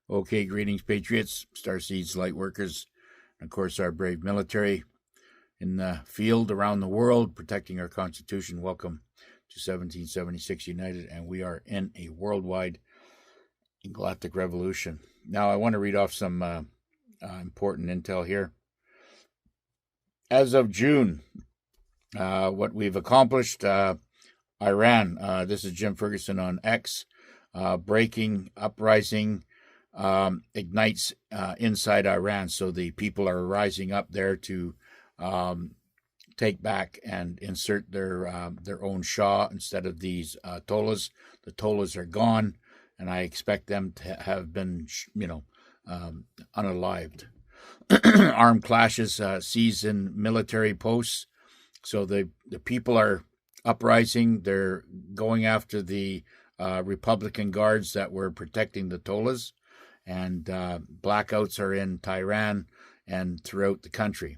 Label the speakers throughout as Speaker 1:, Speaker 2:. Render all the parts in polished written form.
Speaker 1: Okay, greetings, patriots, starseeds, light workers, and of course our brave military in the field around the world protecting our Constitution. Welcome to 1776 United, and we are in a worldwide galactic revolution. Now, I want to read off some important intel here. As of June, what we've accomplished, Iran, this is Jim Ferguson on X, breaking, uprising, ignites inside Iran. So the people are rising up there to take back and insert their own Shah instead of these Tollahs. The Tollahs are gone, and I expect them to have been, unalived. Armed clashes seize in military posts. So the people are uprising. They're going after the Republican guards that were protecting the Tollahs. And blackouts are in Tehran and throughout the country.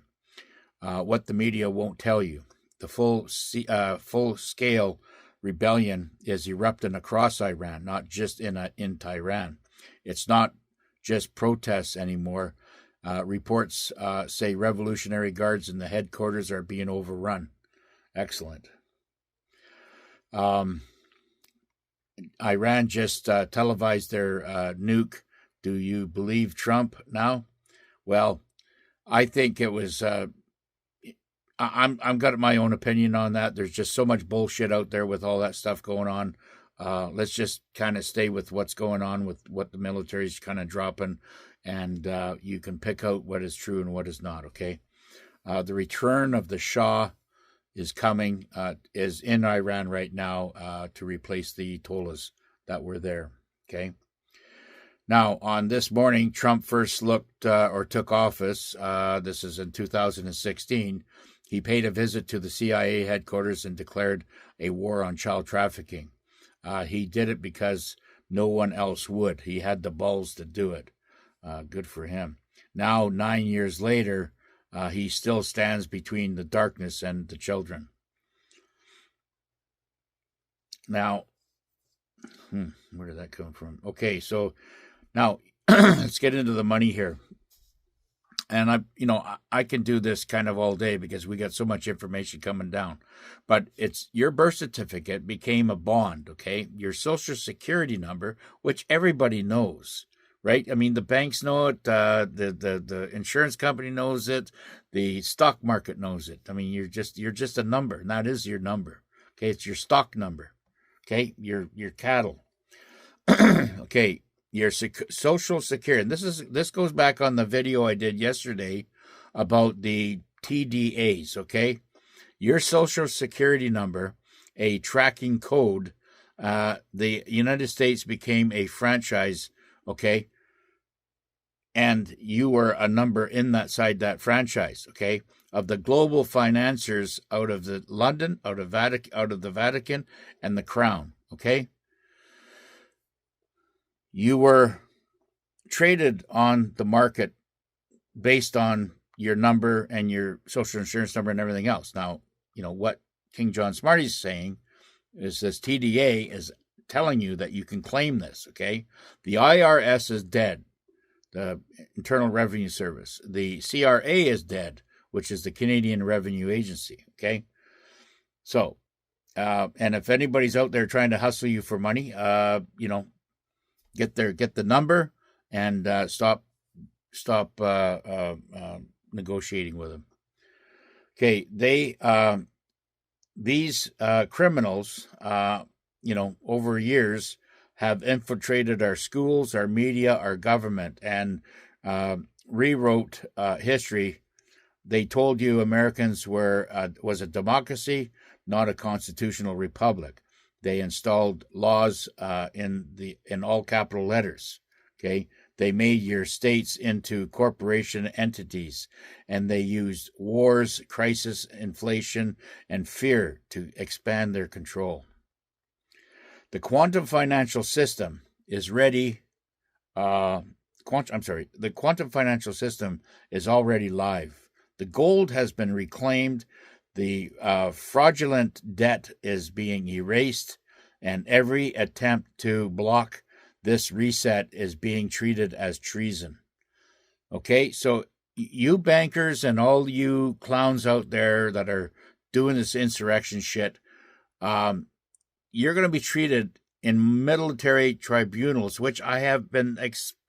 Speaker 1: What the media won't tell you, the full-scale rebellion is erupting across Iran, not just in Tehran. It's not just protests anymore. Reports say Revolutionary Guards in the headquarters are being overrun. Excellent. Iran just televised their nuke. Do you believe Trump now? Well, I think it was. I'm got my own opinion on that. There's just so much bullshit out there with all that stuff going on. Let's just kind of stay with what's going on with what the military's kind of dropping, and you can pick out what is true and what is not. Okay, the return of the Shah is coming. Is in Iran right now to replace the Tollahs that were there. Okay. Now, on this morning, Trump first looked or took office. This is in 2016. He paid a visit to the CIA headquarters and declared a war on child trafficking. He did it because no one else would. He had the balls to do it. Good for him. Now, 9 years later, he still stands between the darkness and the children. Now, where did that come from? Okay, so now let's get into the money here. And I can do this kind of all day because we got so much information coming down. But it's your birth certificate became a bond, okay? Your social security number, which everybody knows, right? I mean, the banks know it, the insurance company knows it, the stock market knows it. I mean, you're just a number, and that is your number. Okay, it's your stock number. Okay, your cattle. Okay. Your social security, and this goes back on the video I did yesterday about the TDAs, okay? Your social security number, a tracking code, the United States became a franchise, okay? And you were a number inside that franchise, okay? Of the global financiers out of the London, out of the Vatican, and the Crown, okay? You were traded on the market based on your number and your social insurance number and everything else. Now, what King John Smarty's saying is this TDA is telling you that you can claim this, okay? The IRS is dead, the Internal Revenue Service. The CRA is dead, which is the Canadian Revenue Agency, okay? So, and if anybody's out there trying to hustle you for money, get the number and stop negotiating with them. Okay, these criminals, over years have infiltrated our schools, our media, our government, and rewrote history. They told you Americans was a democracy, not a constitutional republic. They installed laws in all capital letters. Okay, they made your states into corporation entities, and they used wars, crisis, inflation, and fear to expand their control. The quantum financial system is ready. The quantum financial system is already live. The gold has been reclaimed. The fraudulent debt is being erased, and every attempt to block this reset is being treated as treason. Okay, so you bankers and all you clowns out there that are doing this insurrection shit, you're going to be treated in military tribunals, which I have been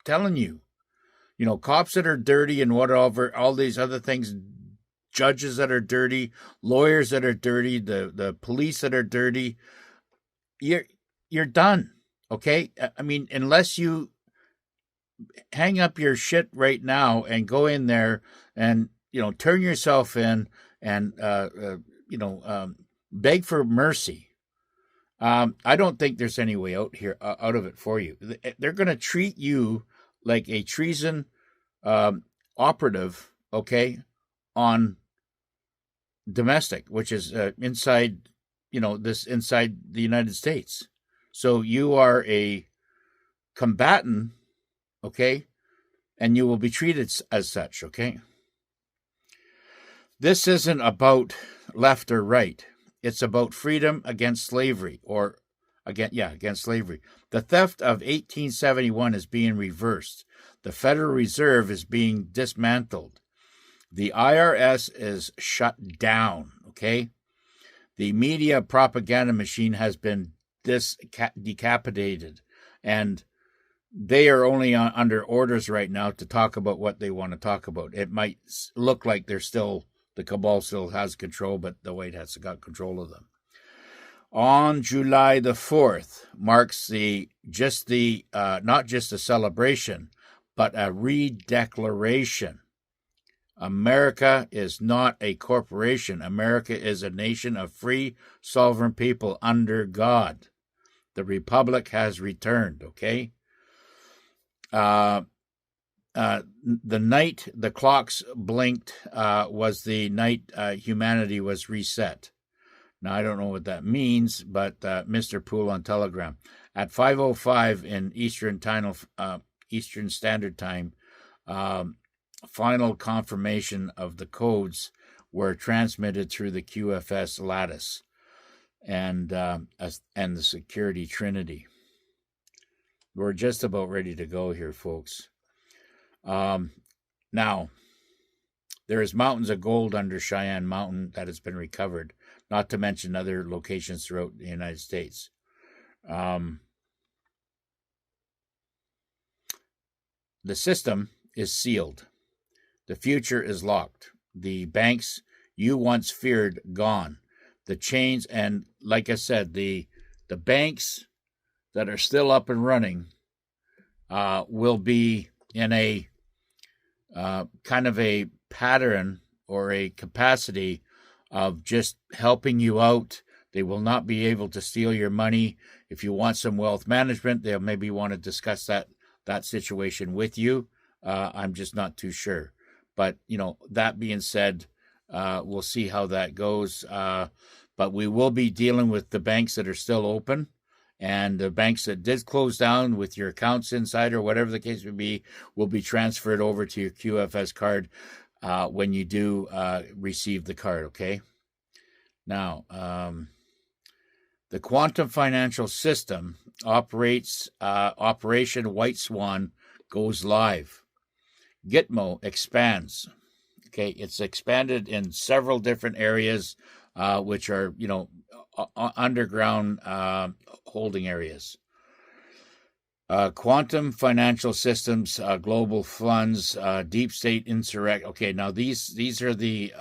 Speaker 1: telling you. You know, cops that are dirty and whatever, all these other things, judges that are dirty, lawyers that are dirty, the police that are dirty, you're done. Okay? I mean, unless you hang up your shit right now and go in there and, you know, turn yourself in and, beg for mercy. I don't think there's any way out of it for you. They're going to treat you like a treason operative, okay, on domestic, which is inside the United States. So you are a combatant, okay, and you will be treated as such, okay? This isn't about left or right. It's about freedom against slavery, against slavery. The theft of 1871 is being reversed. The Federal Reserve is being dismantled. The IRS is shut down, okay? The media propaganda machine has been decapitated, and they are only under orders right now to talk about what they want to talk about. It might look like the cabal still has control, but the White House got control of them. On July the 4th marks not just a celebration, but a redeclaration. America is not a corporation. America is a nation of free, sovereign people under God. The Republic has returned, okay? The night the clocks blinked was the night humanity was reset. Now, I don't know what that means, but Mr. Poole on Telegram. At 5:05 in Eastern Standard Time, final confirmation of the codes were transmitted through the QfS lattice and the security trinity. We're just about ready to go here, folks. Now, there is mountains of gold under Cheyenne Mountain that has been recovered, not to mention other locations throughout the United States. The system is sealed. The future is locked. The banks you once feared gone. The chains, and like I said, the banks that are still up and running will be in a kind of a pattern or a capacity of just helping you out. They will not be able to steal your money. If you want some wealth management, they'll maybe want to discuss that situation with you. I'm just not too sure. But, that being said, we'll see how that goes. But we will be dealing with the banks that are still open, and the banks that did close down with your accounts inside or whatever the case may be will be transferred over to your QfS card when you do receive the card, okay? Now, the quantum financial system Operation White Swan goes live. Gitmo expands. Okay, it's expanded in several different areas, which are, underground holding areas. Quantum financial systems, global funds, deep state insurrection. Okay, now these are the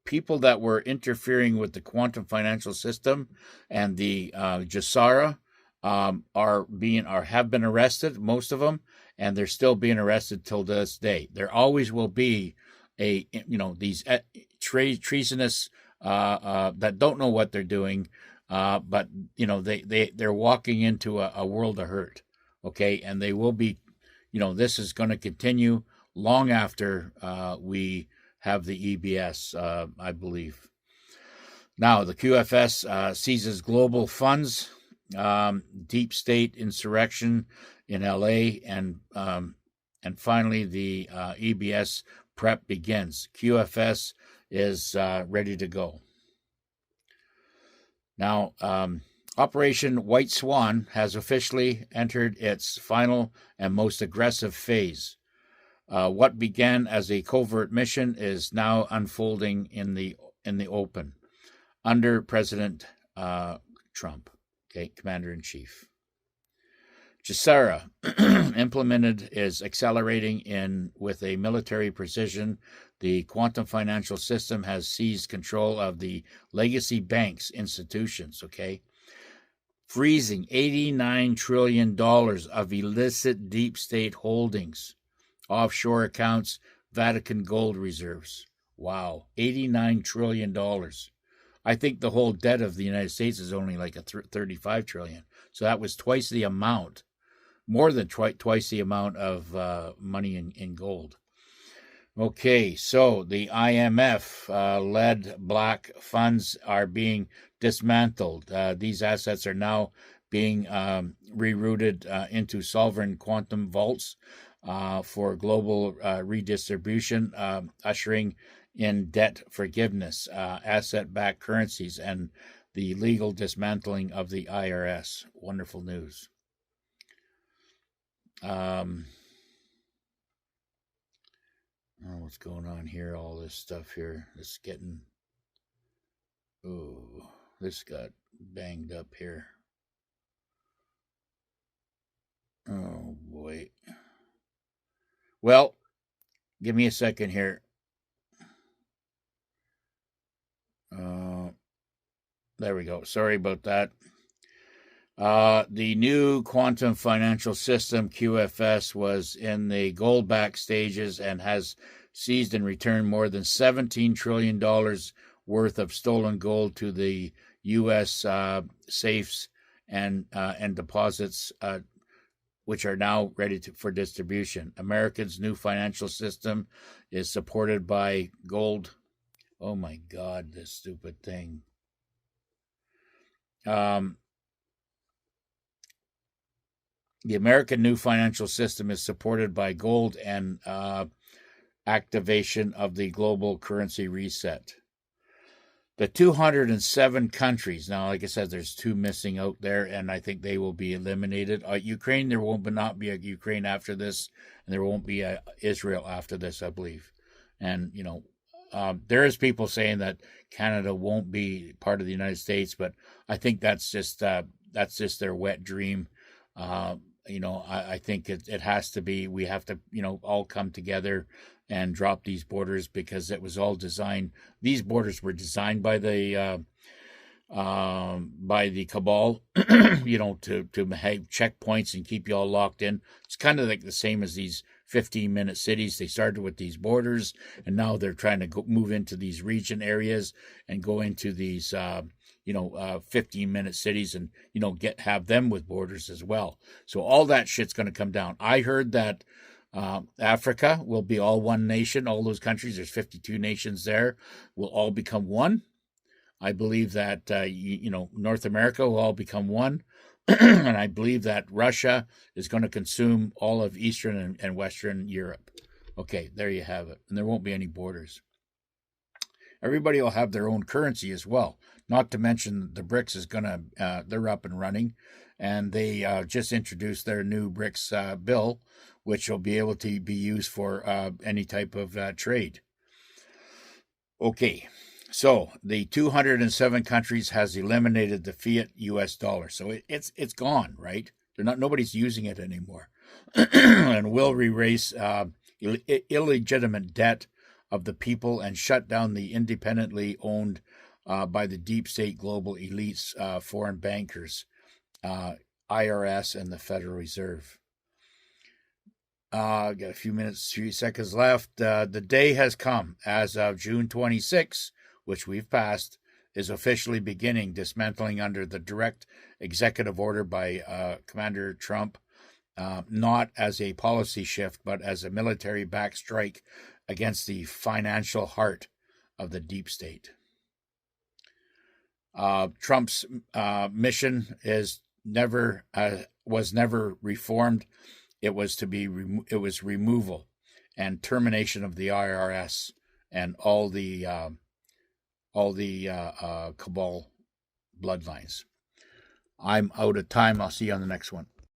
Speaker 1: people that were interfering with the quantum financial system and the Jasara. Have been arrested, most of them, and they're still being arrested till this day. There always will be these treasonous that don't know what they're doing, but they're walking into a world of hurt. Okay, and they will be, this is going to continue long after we have the EBS, I believe. Now the QfS seizes global funds. Deep state insurrection in LA, and finally the EBS prep begins. QfS is ready to go. Now, Operation White Swan has officially entered its final and most aggressive phase. What began as a covert mission is now unfolding in the open under President Trump, okay, Commander-in-Chief. GESARA implemented is accelerating with a military precision. The quantum financial system has seized control of the legacy banks institutions, okay? Freezing $89 trillion of illicit deep state holdings, offshore accounts, Vatican gold reserves. Wow, $89 trillion. I think the whole debt of the United States is only like a $35 trillion. So that was twice the amount, more than twice the amount of money in gold. Okay, so the IMF-led black funds are being dismantled. These assets are now being rerouted into sovereign quantum vaults for global redistribution, ushering in debt forgiveness, asset-backed currencies, and the legal dismantling of the IRS. Wonderful news. What's going on here? All this stuff here. It's getting... Oh, this got banged up here. Oh, boy. Well, give me a second here. There we go. Sorry about that. The new quantum financial system, QfS, was in the gold-backed stages and has seized and returned more than $17 trillion worth of stolen gold to the U.S. Safes and deposits, which are now ready for distribution. America's new financial system is supported by gold. Oh my God, this stupid thing. The American new financial system is supported by gold and activation of the global currency reset. The 207 countries, now, like I said, there's 2 missing out there, and I think they will be eliminated. Ukraine, there will not be a Ukraine after this, and there won't be a Israel after this, I believe. And, there is people saying that Canada won't be part of the United States, but I think that's just their wet dream. I think it has to be. We have to, all come together and drop these borders, because it was all designed. These borders were designed by the cabal, to have checkpoints and keep you all locked in. It's kind of like the same as these 15-minute cities. They started with these borders, and now they're trying to move into these region areas and go into these 15-minute cities, and have them with borders as well. So all that shit's going to come down. I heard that Africa will be all one nation. All those countries, there's 52 nations there, will all become one. I believe that North America will all become one. And I believe that Russia is going to consume all of Eastern and Western Europe. Okay, there you have it. And there won't be any borders. Everybody will have their own currency as well. Not to mention the BRICS is going to, they're up and running. And they just introduced their new BRICS bill, which will be able to be used for any type of trade. Okay, so the 207 countries has eliminated the fiat U.S. dollar. So it's gone, right? Nobody's using it anymore. And will erase illegitimate debt of the people and shut down the independently owned by the deep state global elites, foreign bankers, IRS, and the Federal Reserve. Got a few seconds left. The day has come. As of June 26, which we've passed, is officially beginning dismantling under the direct executive order by Commander Trump, not as a policy shift, but as a military-backed strike against the financial heart of the deep state. Trump's mission was never reformed. It was removal and termination of the IRS and all the cabal bloodlines. I'm out of time. I'll see you on the next one.